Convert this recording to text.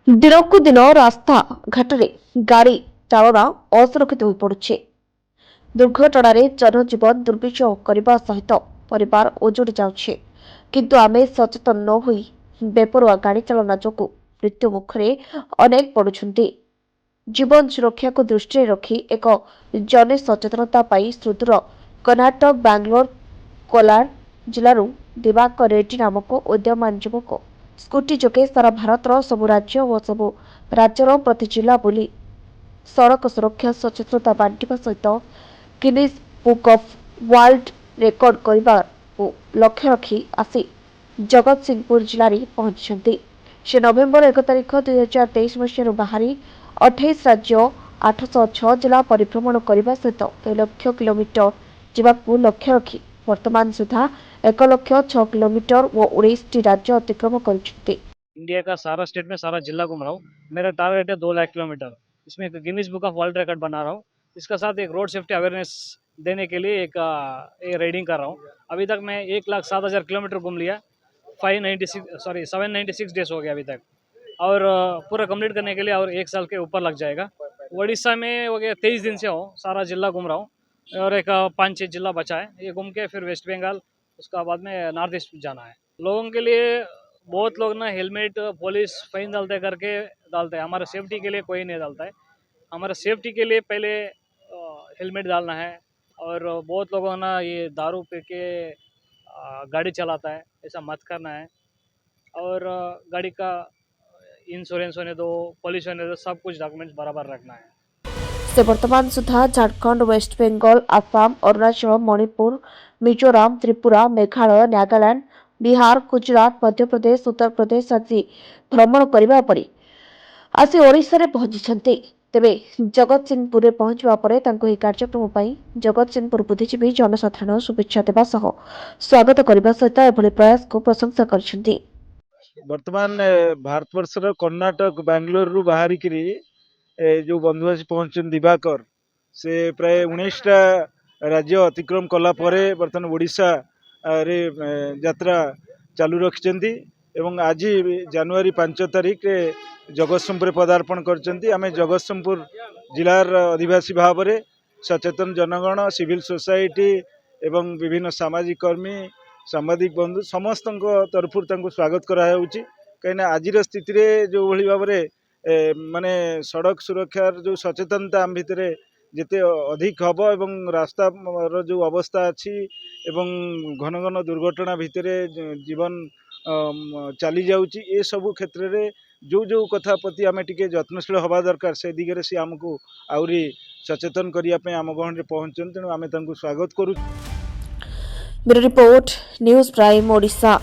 दिनकू दिन रास्ता घाट गाड़ी चालना असुरक्षित हो पड़ुछि। दुर्घटन जनजीवन दुर्विषह करने सहित परिवार उजुड़ी जाउछि। किंतु आमे सचेतन न होई बेपरुआ गाड़ी चालना जोगु मृत्यु मुखरे अनेक पड़ुछन्ति। जीवन सुरक्षा को दृष्टि रखी एक जन सचेतनता सुदूर कर्नाटक बांग्लोर कोलार जिलूर दिवाकर रेड्डी नामक उद्यमान युवक स्कूटी जोगे सारा भारतर सबु राज्य और सबु राज्यर प्रति जिला बुली सड़क सुरक्षा सचेतनता बांटा सहित Guinness book of world record करने को लक्ष्य रखी आसी जगत सिंहपुर जिले में पहुंची। से नवेम्बर 1 तारिख 2023 मसीह बाहरी 28 राज्य 806 जिला परिभ्रमण करने सहित 1 लाख किलोमीटर जावाक लक्ष्य रखी वर्तमान सुधा 1,06,000 किलोमीटर व 19 राज्य अतिक्रम कर। इंडिया का सारा स्टेट में सारा जिला घूम रहा हूँ। मेरा टारगेट है 2 लाख किलोमीटर। इसमें एक Guinness book of world record बना रहा हूँ। इसका साथ एक रोड सेफ्टी अवेयरनेस देने के लिए एक राइडिंग कर रहा हूँ। अभी तक मैं 1,07,000 किलोमीटर घूम लिया। 796 डेज हो गया अभी तक, और पूरा कंप्लीट करने के लिए और 1 साल के ऊपर लग जाएगा। उड़ीसा में हो गया 23 दिन से हो, सारा जिला घूम रहा हूँ और एक 5-6 जिला बचा है। ये घूम के फिर वेस्ट बंगाल, उसका बाद में नॉर्थ ईस्ट जाना है। लोगों के लिए बहुत लोग ना हेलमेट पुलिस फाइन डालते करके डालते हैं, हमारे सेफ्टी के लिए कोई नहीं डालता है। हमारे सेफ्टी के लिए पहले हेलमेट डालना है। और बहुत लोगों ना ये दारू पी के गाड़ी चलाता है, ऐसा मत करना है। और गाड़ी का इंश्योरेंस होने दो, पुलिस होने दो, सब कुछ डॉक्यूमेंट्स बराबर रखना है। से वर्तमान सुधा झारखंड वेस्ट बेंगल आसाम अरुणाचल मणिपुर मिजोराम त्रिपुरा मेघालय नागालैंड बिहार गुजरात मध्य प्रदेश उत्तर प्रदेश आदि भ्रमण करने पर आसी ओडिशा रे पहुंची। तेबे जगत सिंहपुर पहुंचवा पर कार्यक्रम पर जगत सिंहपुर बुद्धिजीवी जनसाधारण शुभेच्छा देवा सह स्वागत करने सहित एभली प्रयास को प्रशंसा कर। वर्तमान भारतवर्षर कर्णाटक बांग्लोर रु बाहरिक जो बंधु आसी पहुंचन दिवाकर से प्राय 19टा राज्य अतिक्रम कला परे वर्तमान ओडिशा रे यात्रा चालू रखिछन्ती एवं आज जनवरी 5 तारिख रे जगतसिंहपुर पदार्पण करछन्ती। आमे जगतसिंहपुर जिलार अधिवासी भाव में सचेतन जनगण सिविल सोसाइटी एवं विभिन्न सामाजिक कर्मी सांबादिक बंधु समस्त तरफ स्वागत कराऊँच। कहीं आज स्थित जो भाई भाव माने सड़क सुरक्षार जो सचेतनता आम भितर जिते अधिक हम एवं रास्ता जो अवस्था अच्छी एवं घन घन दुर्घटना भितर जीवन चली जाऊँच, ये सब क्षेत्र में जो जो कथा प्रति आम टे जत्नशील हवा दरकार से दिगरे सी आमको आहरी सचेतन करने आम गहन पहुँचते, तेणु आम स्वागत करूँ। Bureau report news prime Odisha.